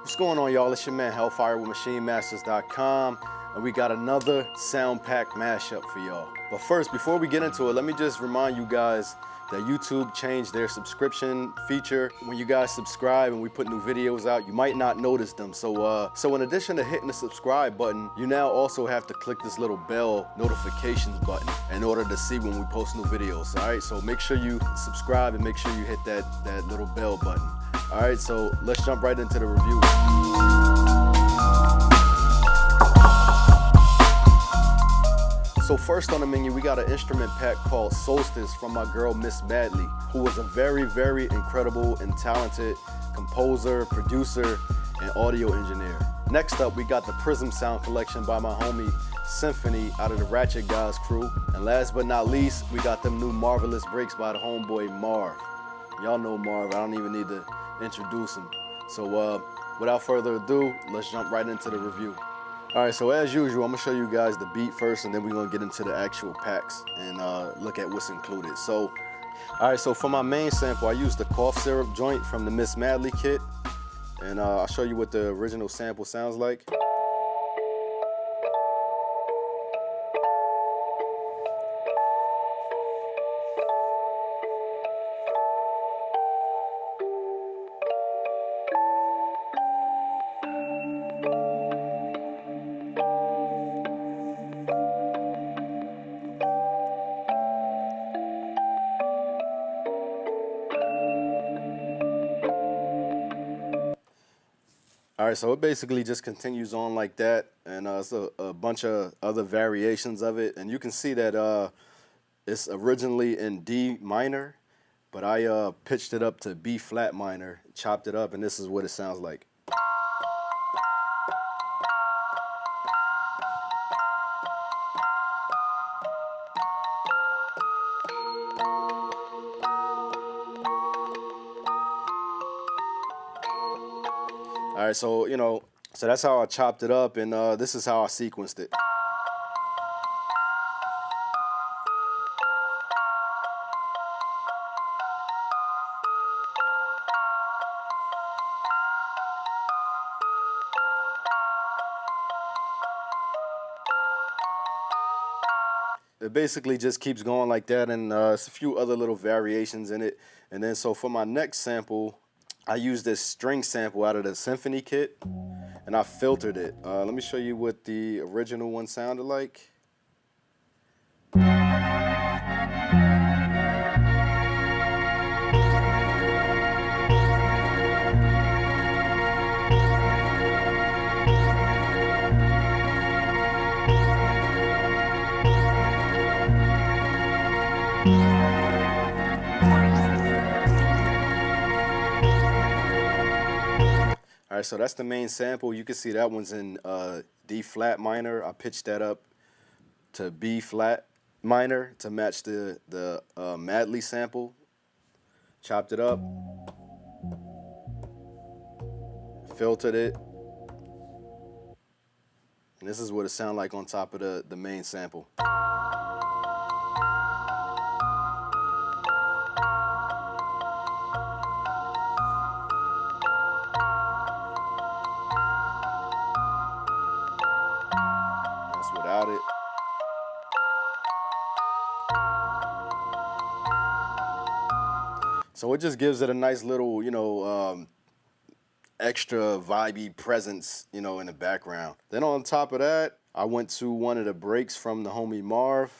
What's going on, y'all? It's your man Hellfire with MachineMasters.com, and we got another sound pack mashup for y'all. But first, before we get into it, let me just remind you guys that YouTube changed their subscription feature. When you guys subscribe and we put new videos out, you might not notice them. So in addition to hitting the subscribe button, you now also have to click this little bell notifications button in order to see when we post new videos. All right, so make sure you subscribe and make sure you hit that little bell button. All right, so let's jump right into the review. So first on the menu, we got an instrument pack called Solstice from my girl Miss Madly, who was a very, very incredible and talented composer, producer, and audio engineer. Next up, we got the Prism Sound Collection by my homie Symphony out of the Ratchet Guys crew. And last but not least, we got them new Marvelous Breaks by the homeboy Marv. Y'all know Marv, I don't even need to introduce him. So without further ado, let's jump right into the review. All right, so as usual, I'm gonna show you guys the beat first, and then we're gonna get into the actual packs and look at what's included. So, all right, so for my main sample, I used the cough syrup joint from the Miss Madly kit, and I'll show you what the original sample sounds like. All right, so it basically just continues on like that, and it's a bunch of other variations of it, and you can see that it's originally in D minor, but I pitched it up to B flat minor, chopped it up, and this is what it sounds like. All right, so, so that's how I chopped it up, and this is how I sequenced it. It basically just keeps going like that, and it's a few other little variations in it. And then so for my next sample, I used this string sample out of the Symphony kit, and I filtered it. Let me show you what the original one sounded like. All right, so that's the main sample. You can see that one's in D flat minor. I pitched that up to B flat minor to match the Madly sample. Chopped it up, filtered it, and this is what it sounds like on top of the main sample. Without it. So it just gives it a nice little, extra vibey presence, in the background. Then on top of that, I went to one of the breaks from the homie Marv.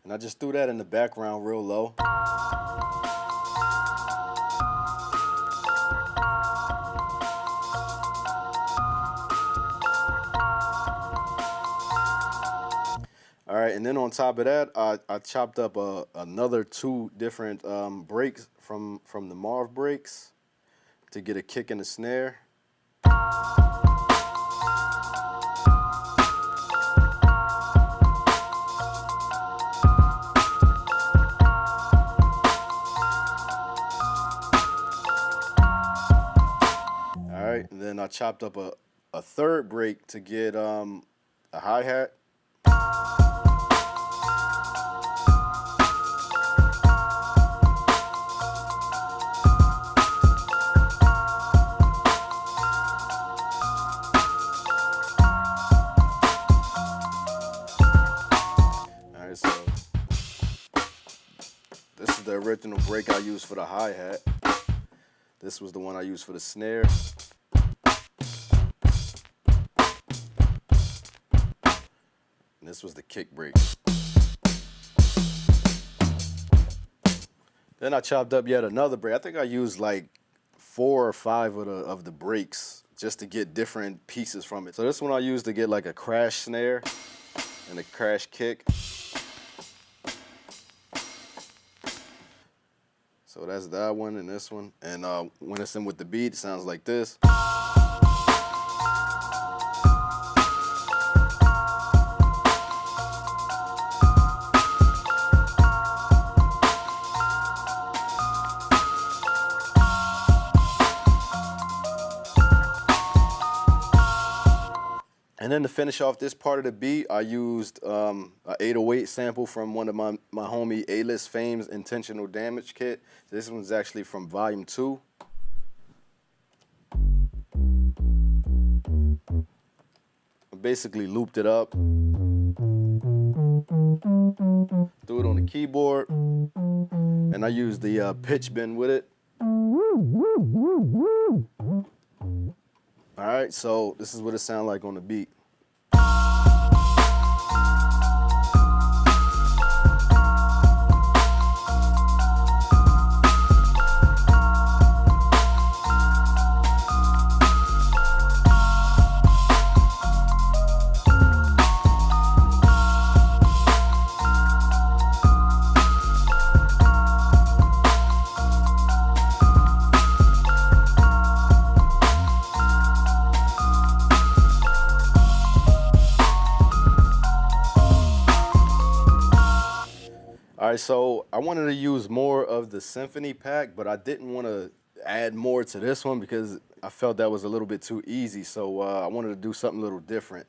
And I just threw that in the background real low. All right, and then on top of that, I chopped up another two different breaks from the Marv breaks to get a kick and a snare. All right, and then I chopped up a third break to get a hi-hat. the original break I used for the hi-hat. This was the one I used for the snare. And this was the kick break. Then I chopped up yet another break. I think I used like 4 or 5 of the breaks just to get different pieces from it. So this one I used to get like a crash snare and a crash kick. So that's that one and this one. And when it's in with the beat, it sounds like this. And then to finish off this part of the beat, I used an 808 sample from one of my homie A-List Fame's Intentional Damage kit. This one's actually from Volume 2. I basically looped it up, threw it on the keyboard, and I used the pitch bend with it. All right, so this is what it sounds like on the beat. All right, so I wanted to use more of the Symphony pack, but I didn't want to add more to this one because I felt that was a little bit too easy. So I wanted to do something a little different.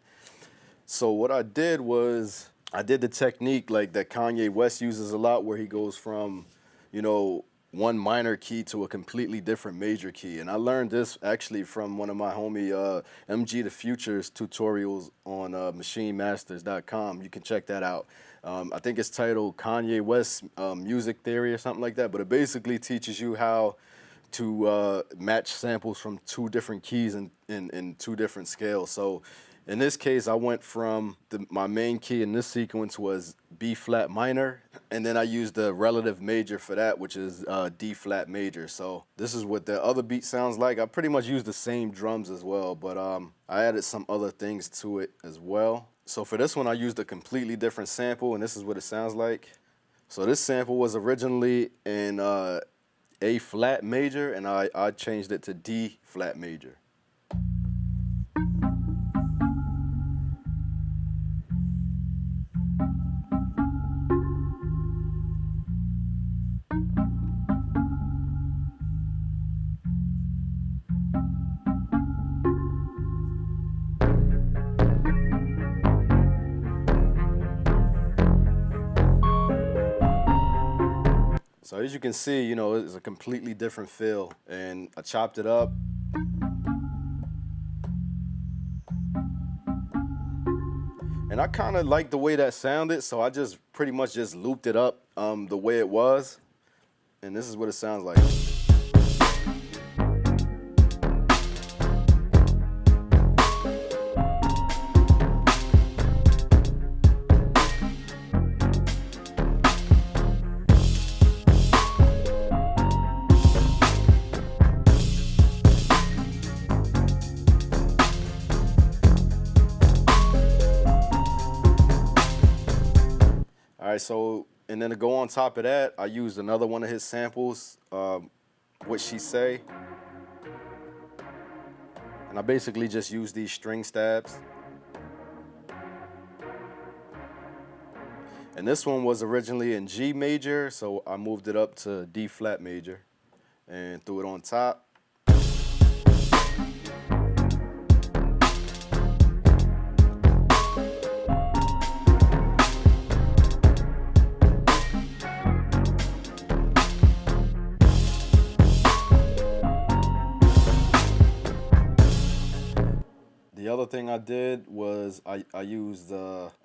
So what I did was I did the technique like that Kanye West uses a lot, where he goes from, you know, one minor key to a completely different major key. And I learned this actually from one of my homie MG the Future's tutorials on MachineMasters.com. You can check that out. I think it's titled Kanye West Music Theory or something like that, but it basically teaches you how to match samples from 2 different keys in 2 different scales. So in this case, I went from my main key in this sequence was B flat minor, and then I used the relative major for that, which is D flat major. So this is what the other beat sounds like. I pretty much used the same drums as well, but I added some other things to it as well. So for this one, I used a completely different sample, and this is what it sounds like. So this sample was originally in A flat major, and I changed it to D flat major. So as you can see, you know, it's a completely different feel, and I chopped it up. And I kind of like the way that sounded, so I just pretty much just looped it up the way it was, and this is what it sounds like. All right, so, and then to go on top of that, I used another one of his samples, What She Say. And I basically just used these string stabs. And this one was originally in G major, so I moved it up to D flat major and threw it on top. The other thing I did was I used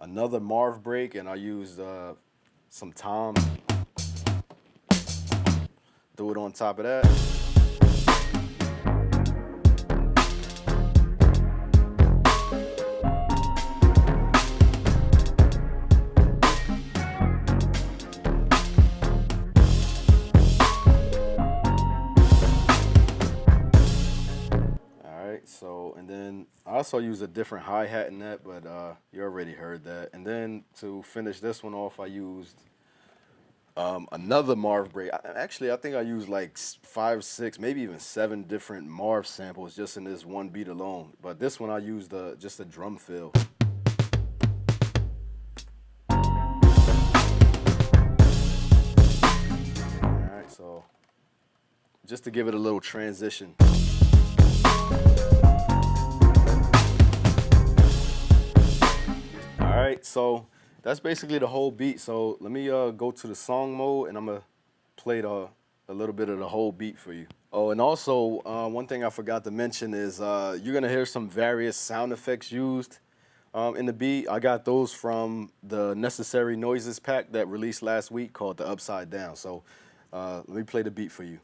another Marv break, and I used some toms. do it on top of that. So, and then I also use a different hi-hat in that, but you already heard that. And then to finish this one off, I used another Marv break. Actually, I think I used like 5, 6, maybe even 7 different Marv samples just in this one beat alone. But this one I used just a drum fill. All right, so just to give it a little transition. All right, so that's basically the whole beat. So let me go to the song mode, and I'm gonna play a little bit of the whole beat for you. Oh, and also one thing I forgot to mention is you're gonna hear some various sound effects used in the beat. I got those from the Necessary Noises pack that released last week called the Upside Down. So let me play the beat for you.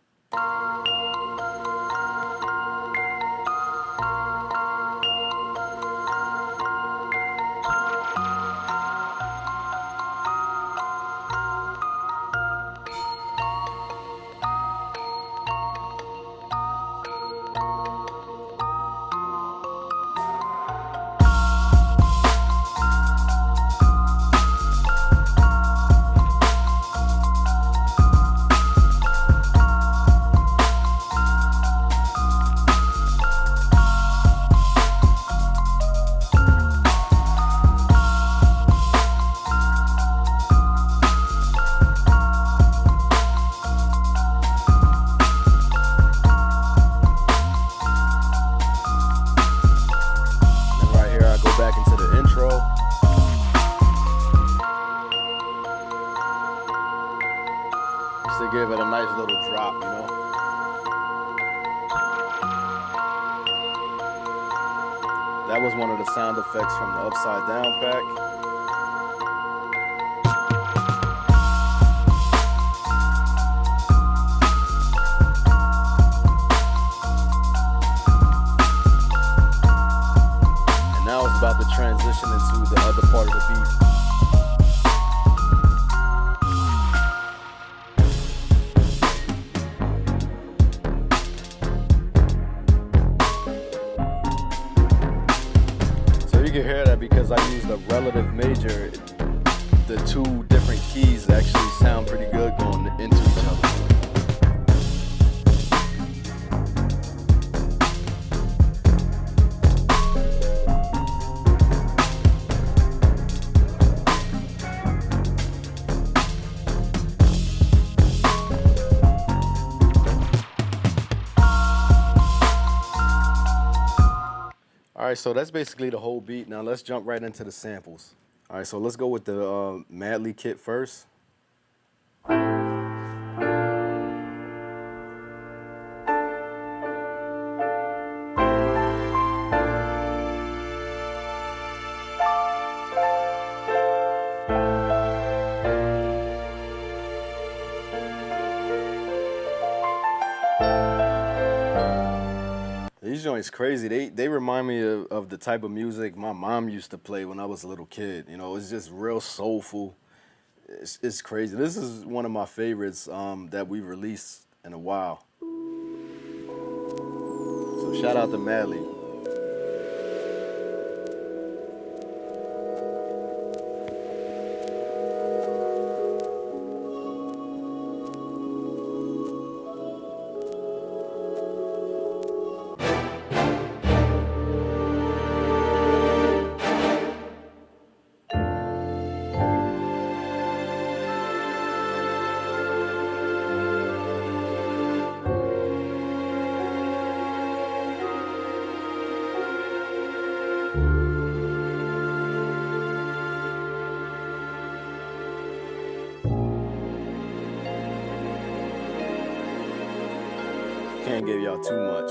To give it a nice little drop, you know. That was one of the sound effects from the Upside Down pack. And now it's about to transition into the other part of the beat. You can hear that because I used a relative major. The 2 different keys actually sound pretty good going into each other. All right, so that's basically the whole beat. Now let's jump right into the samples. All right, so let's go with the Madly kit first. These joints crazy. They remind me of the type of music my mom used to play when I was a little kid. You know, it's just real soulful. It's crazy. This is one of my favorites that we've released in a while. So shout out to Madly. Can't give y'all too much.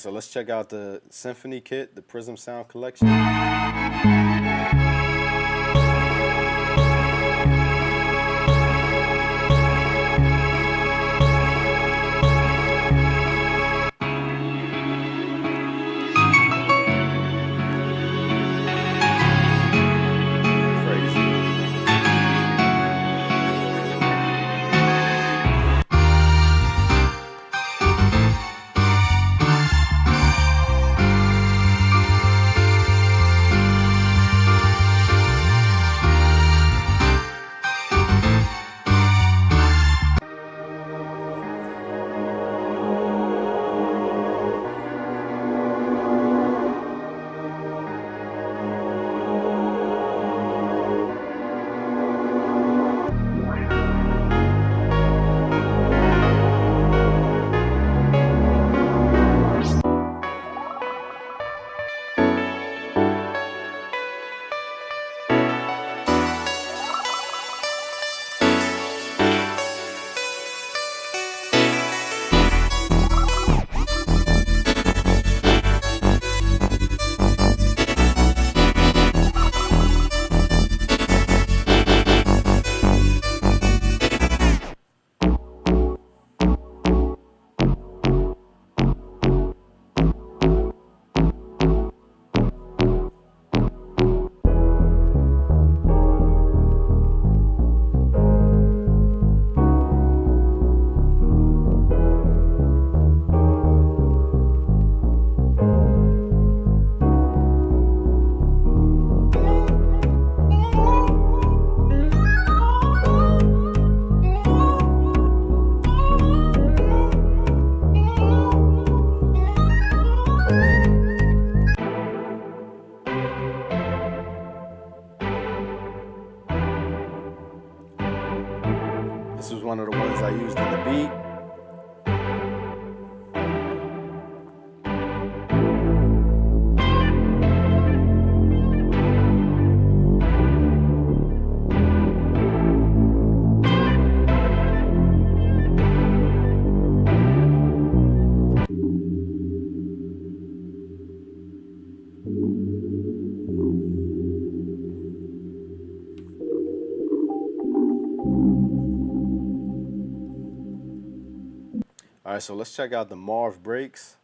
so let's check out the Symphony kit, the Prism Sound Collection. This was one of the ones I used in the beat. All right, so let's check out the Marv Breaks.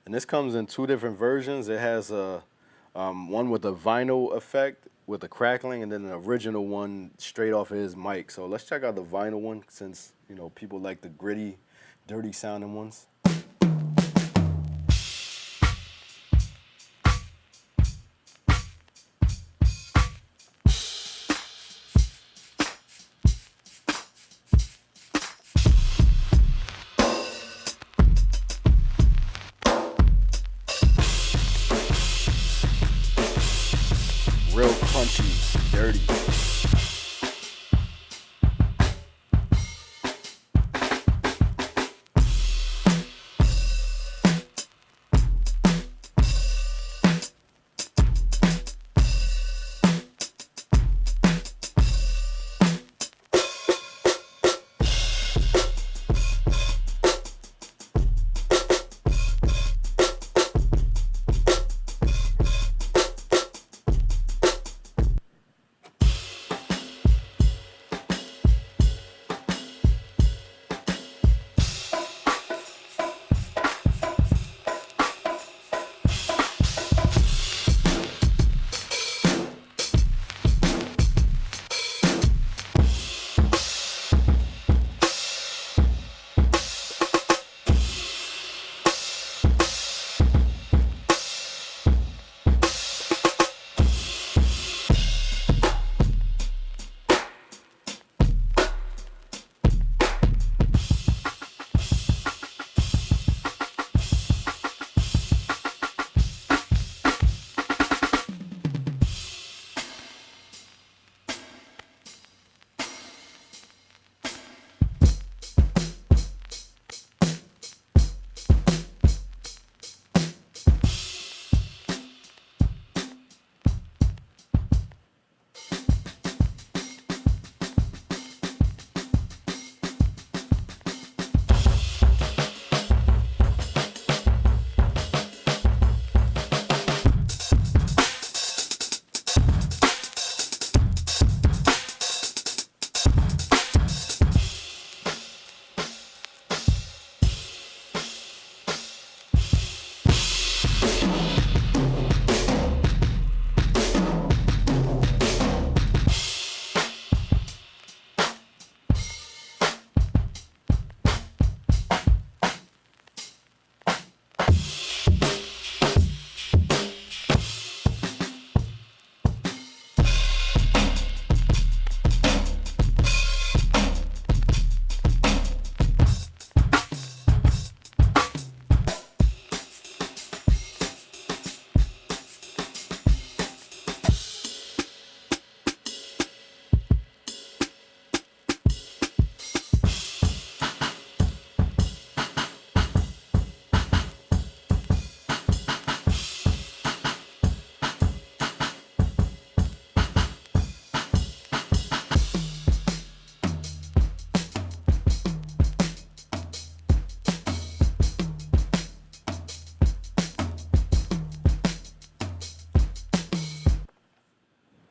And this comes in two different versions. It has a one with a vinyl effect with a crackling, and then an original one straight off of his mic. So let's check out the vinyl one, since, you know, people like the gritty, dirty sounding ones. Real crunchy, dirty.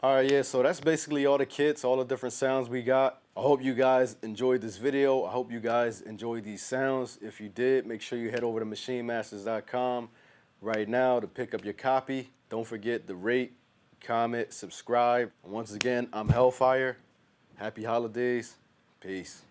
All right, yeah, so that's basically all the kits, all the different sounds we got. I hope you guys enjoyed this video. I hope you guys enjoyed these sounds. If you did, make sure you head over to MachineMasters.com right now to pick up your copy. Don't forget to rate, comment, subscribe. And once again, I'm Hellfire. Happy holidays. Peace.